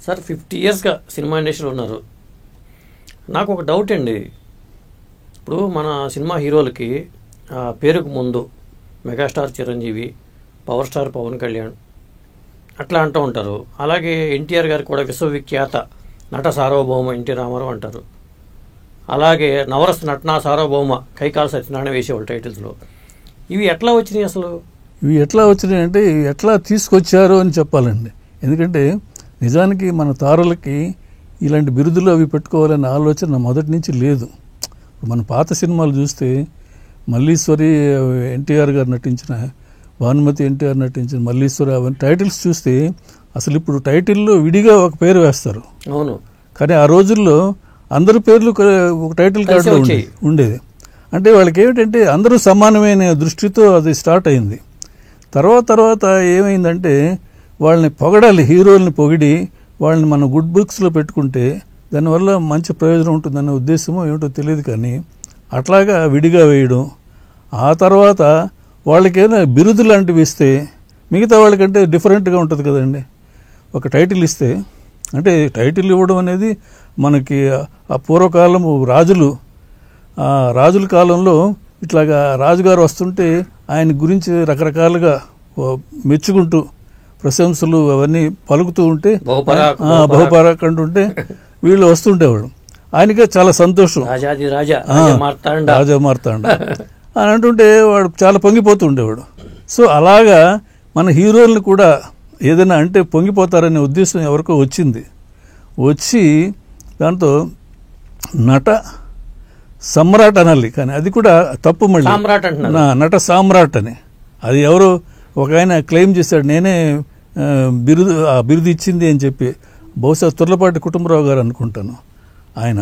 Sir 50 yearsగా cinema ఇండస్ట్రీలో ఉన్నారు. నాకు ఒక డౌట్ అండి. ఇప్పుడు మన సినిమా హీరోలకి పేరుకు ముందు megastar Chiranjeevi, power star Pawan Kalyan అట్లా అంటూ ఉంటారు. అలాగే ఎన్టీఆర్ గారికి కూడా విశ్వవిఖ్యాత నట సార్వభౌమ ఎన్టీ రామారావు అంటారు. అలాగే నవరస నటనా సార్వభౌమ కైకాల సత్యనారాయణ వేసేవాళ్ళు టైటిల్స్లో. ఇవి ఎట్లా వచ్చినాయి అసలు? ఇవి ఎట్లా వచ్చినాయి అంటే ఎట్లా తీసుకొచ్చారు అని చెప్పాలండి. ఎందుకంటే నిజానికి మన తారలకి ఇలాంటి బిరుదులు అవి పెట్టుకోవాలనే ఆలోచన మొదటి నుంచి లేదు. మన పాత సినిమాలు చూస్తే మల్లీశ్వరి ఎన్టీఆర్ గారు నటించిన, భానుమతి ఎన్టీఆర్ నటించిన మల్లీశ్వరి, అవన్నీ టైటిల్స్ చూస్తే అసలు ఇప్పుడు టైటిల్లో విడిగా ఒక పేరు వేస్తారు. అవును. కానీ ఆ రోజుల్లో అందరి పేర్లు ఒక టైటిల్ కార్డులో ఉండేది. అంటే వాళ్ళకి ఏమిటంటే అందరూ సమానమైన దృష్టితో అది స్టార్ట్ అయింది. తర్వాత ఏమైందంటే వాళ్ళని పొగడాలి, హీరోల్ని పొగిడి వాళ్ళని మన గుడ్ బుక్స్లో పెట్టుకుంటే దానివల్ల మంచి ప్రయోజనం ఉంటుందనే ఉద్దేశమో ఏమిటో తెలియదు. కానీ అట్లాగా విడిగా వేయడం, ఆ తర్వాత వాళ్ళకేమైనా బిరుదు లాంటివి ఇస్తే మిగతా వాళ్ళకంటే డిఫరెంట్గా ఉంటుంది కదండి. ఒక టైటిల్ ఇస్తే, అంటే టైటిల్ ఇవ్వడం అనేది మనకి ఆ పూర్వకాలము రాజుల కాలంలో ఇట్లాగా రాజుగారు వస్తుంటే ఆయన గురించి రకరకాలుగా మెచ్చుకుంటూ ప్రశంసలు అవన్నీ పలుకుతూ ఉంటే, బహుపరాక్ అంటుంటే వీళ్ళు వస్తుంటేవాడు. ఆయనకే చాలా సంతోషం, రాజా మార్తాండ అని అంటుంటే వాడు చాలా పొంగిపోతూ ఉండేవాడు. సో అలాగా మన హీరోల్ని కూడా ఏదైనా అంటే పొంగిపోతారనే ఉద్దేశం ఎవరికో వచ్చి దాంతో నట సమ్రాట్ అనాలి. కానీ అది కూడా తప్పు. మళ్ళీ నట సామ్రాట్ అని అది ఎవరో ఒక ఆయన క్లెయిమ్ చేశాడు, నేనే బిరుదు ఇచ్చింది అని చెప్పి. బహుశా తుర్లపాటి కుటుంబరావు గారు అనుకుంటాను ఆయన.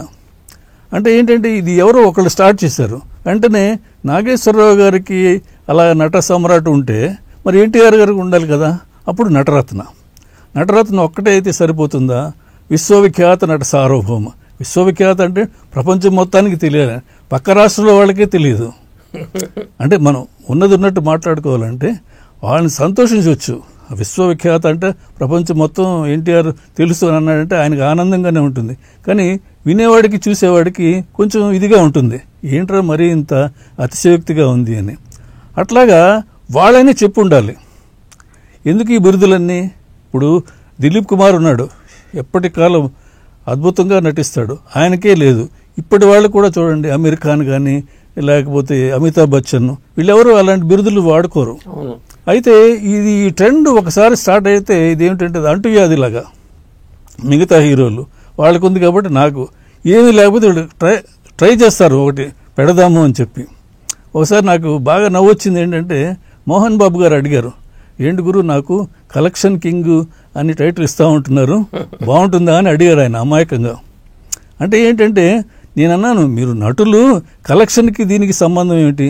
అంటే ఏంటంటే ఇది ఎవరో ఒకళ్ళు స్టార్ట్ చేశారు. వెంటనే నాగేశ్వరరావు గారికి అలా నట సమ్రాట్ ఉంటే మరి ఎన్టీఆర్ గారికి ఉండాలి కదా. అప్పుడు నటరత్న ఒక్కటే అయితే సరిపోతుందా? విశ్వవిఖ్యాత నట సార్వభౌమ. విశ్వవిఖ్యాత అంటే ప్రపంచం మొత్తానికి తెలియాలి, పక్క రాష్ట్రంలో వాళ్ళకే తెలియదు. అంటే మనం ఉన్నది ఉన్నట్టు మాట్లాడుకోవాలంటే వాళ్ళని సంతోషించవచ్చు. విశ్వవిఖ్యాత అంటే ప్రపంచం మొత్తం ఎన్టీఆర్ తెలుసు అని అన్నాడంటే ఆయనకు ఆనందంగానే ఉంటుంది. కానీ వినేవాడికి చూసేవాడికి కొంచెం ఇదిగా ఉంటుంది, ఏంట్రా మరీ ఇంత అతిశయోక్తిగా ఉంది అని. అట్లాగా వాళ్ళని చెప్పు ఉండాలి. ఎందుకు ఈ బిరుదులన్నీ? ఇప్పుడు దిలీప్ కుమార్ ఉన్నాడు, ఎప్పటి కాలం అద్భుతంగా నటిస్తాడు, ఆయనకే లేదు. ఇప్పటి వాళ్ళు కూడా చూడండి, అమీర్ ఖాన్ కానీ లేకపోతే అమితాబ్ బచ్చన్, వీళ్ళెవరూ అలాంటి బిరుదులు వాడుకోరు. అయితే ఇది ఈ ట్రెండ్ ఒకసారి స్టార్ట్ అయితే ఇదేమిటంటే అంటువ్యాధిలాగా మిగతా హీరోలు వాళ్ళకు ఉంది కాబట్టి నాకు ఏమీ లేకపోతే ట్రై చేస్తారు ఒకటి పెడదాము అని చెప్పి. ఒకసారి నాకు బాగా నవ్వొచ్చింది ఏంటంటే మోహన్ బాబు గారు అడిగారు, ఏంటి గురు నాకు కలెక్షన్ కింగ్ అని టైటిల్ ఇస్తూ ఉంటున్నారు, బాగుంటుందా అని అడిగారు ఆయన అమాయకంగా. అంటే ఏంటంటే నేను అన్నాను, మీరు నటులు, కలెక్షన్కి దీనికి సంబంధం ఏమిటి?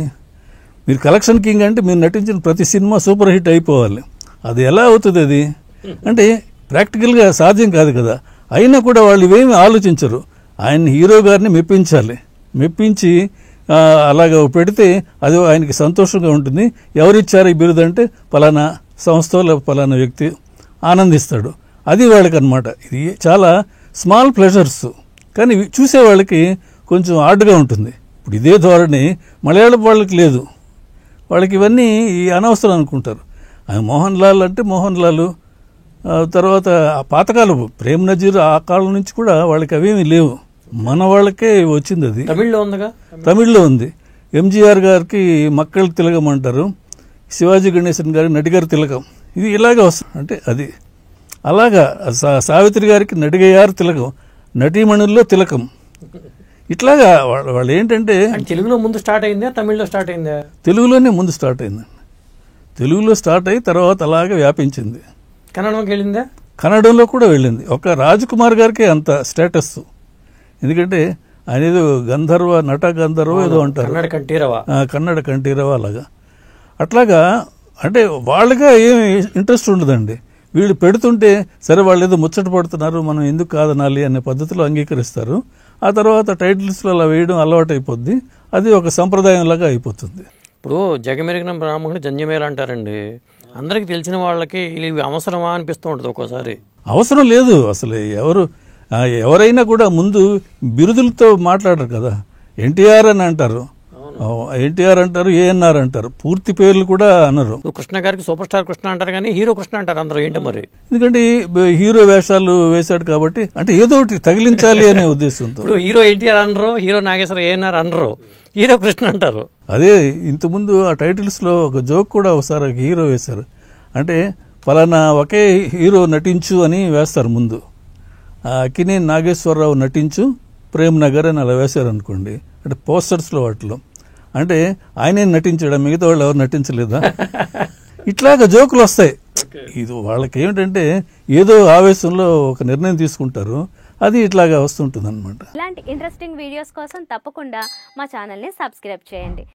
మీరు కలెక్షన్ కింగ్ అంటే మీరు నటించిన ప్రతి సినిమా సూపర్ హిట్ అయిపోవాలి. అది ఎలా అవుతుంది? అది అంటే ప్రాక్టికల్గా సాధ్యం కాదు కదా. అయినా కూడా వాళ్ళు ఇవేమి ఆలోచించరు. ఆయన హీరో గారిని మెప్పించి అలాగ పెడితే అది ఆయనకి సంతోషంగా ఉంటుంది. ఎవరిచ్చారు ఈ బిరుదు అంటే పలానా సంస్థలో పలానా వ్యక్తి ఆనందిస్తాడు. అది వాళ్ళకి అనమాట. ఇది చాలా స్మాల్ ప్లెజర్స్, కానీ చూసేవాళ్ళకి కొంచెం ఆర్డ్గా ఉంటుంది. ఇప్పుడు ఇదే ధోరణి మలయాళం వాళ్ళకి లేదు. వాళ్ళకి ఇవన్నీ అనవసరం అనుకుంటారు. మోహన్ లాల్ అంటే మోహన్ లాల్, తర్వాత ఆ పాతకాలం ప్రేమ్ నజీర్ ఆ కాలం నుంచి కూడా వాళ్ళకి అవేమీ లేవు. మన వాళ్ళకే వచ్చింది. అది తమిళ్లో ఉంది. ఎంజీఆర్ గారికి మక్కళ తిలకం అంటారు, శివాజీ గణేశన్ గారి నడిగారు తిలకం. ఇది ఇలాగే వస్తుంది. అంటే అది అలాగా సావిత్రి గారికి నడిగయ్యారు తిలకం, నటీమణుల్లో తిలకం. ఇట్లాగా వాళ్ళు ఏంటంటే తెలుగులో ముందు స్టార్ట్ అయిందా, తమిళ్లో స్టార్ట్ అయిందా? తెలుగులోనే ముందు స్టార్ట్ అయిందండి. తెలుగులో స్టార్ట్ అయ్యి తర్వాత అలాగే వ్యాపించింది. కన్నడంకి వెళ్ళిందా? కన్నడంలో కూడా వెళ్ళింది. ఒక రాజ్ కుమార్ గారికి అంత స్టేటస్. ఎందుకంటే ఆయన ఏదో గంధర్వ, నట గంధర్వ ఏదో అంటారు, కన్నడ కంఠీరవ అలాగా. అట్లాగా అంటే వాళ్ళగా ఏమి ఇంట్రెస్ట్ ఉండదండి. వీళ్ళు పెడుతుంటే సరే వాళ్ళు ఏదో ముచ్చట పడుతున్నారు, మనం ఎందుకు కాదనాలి అనే పద్ధతిలో అంగీకరిస్తారు. ఆ తర్వాత టైటిల్స్లో అలా వేయడం అలవాటు అయిపోద్ది. అది ఒక సంప్రదాయంలాగా అయిపోతుంది. ఇప్పుడు జగమెరిగిన బ్రాహ్మణుడు జంజమేళ అంటారండి. అందరికి తెలిసిన వాళ్ళకి ఇవి అవసరమా అనిపిస్తూ ఉంటుంది ఒక్కోసారి. అవసరం లేదు అసలు. ఎవరైనా కూడా ముందు బిరుదులతో మాట్లాడరు కదా. ఎన్టీఆర్ అని అంటారు, ఎన్టీఆర్ అంటారు, ఏఎన్ఆర్ అంటారు, పూర్తి పేర్లు కూడా అనరు. కృష్ణ గారికి సూపర్ స్టార్ కృష్ణ అంటారు కానీ హీరో కృష్ణ అంటారు అందరూ. ఏంటి మరి? ఎందుకంటే హీరో వేషాలు వేశాడు కాబట్టి, అంటే ఏదో ఒకటి తగిలించాలి అనే ఉద్దేశంతో. ఇప్పుడు హీరో ఎన్టీఆర్ అనరు, హీరో నాగేశ్వర ఏఎన్ఆర్ అనరు, హీరో కృష్ణ అంటారు. అదే ఇంతకుముందు ఆ టైటిల్స్ లో ఒక జోక్ కూడా ఒకసారి హీరో వేశారు. అంటే ఫలానా ఒకే హీరో నటించు అని వేస్తారు ముందు. అక్కినేని నాగేశ్వరరావు నటించు ప్రేమ్ నగర్ అని అలా వేశారు అనుకోండి, అంటే పోస్టర్స్లో వాటిలో. అంటే ఆయనే నటించాడా, మిగతా వాళ్ళు ఎవరు నటించలేదా? ఇట్లాగా జోకులు వస్తాయి. ఇది వాళ్ళకి ఏమిటంటే ఏదో ఆవేశంలో ఒక నిర్ణయం తీసుకుంటారు, అది ఇట్లాగా వస్తుంటుంది అనమాట. ఇలాంటి ఇంట్రెస్టింగ్ వీడియోస్ కోసం తప్పకుండా మా ఛానల్ని సబ్స్క్రైబ్ చేయండి.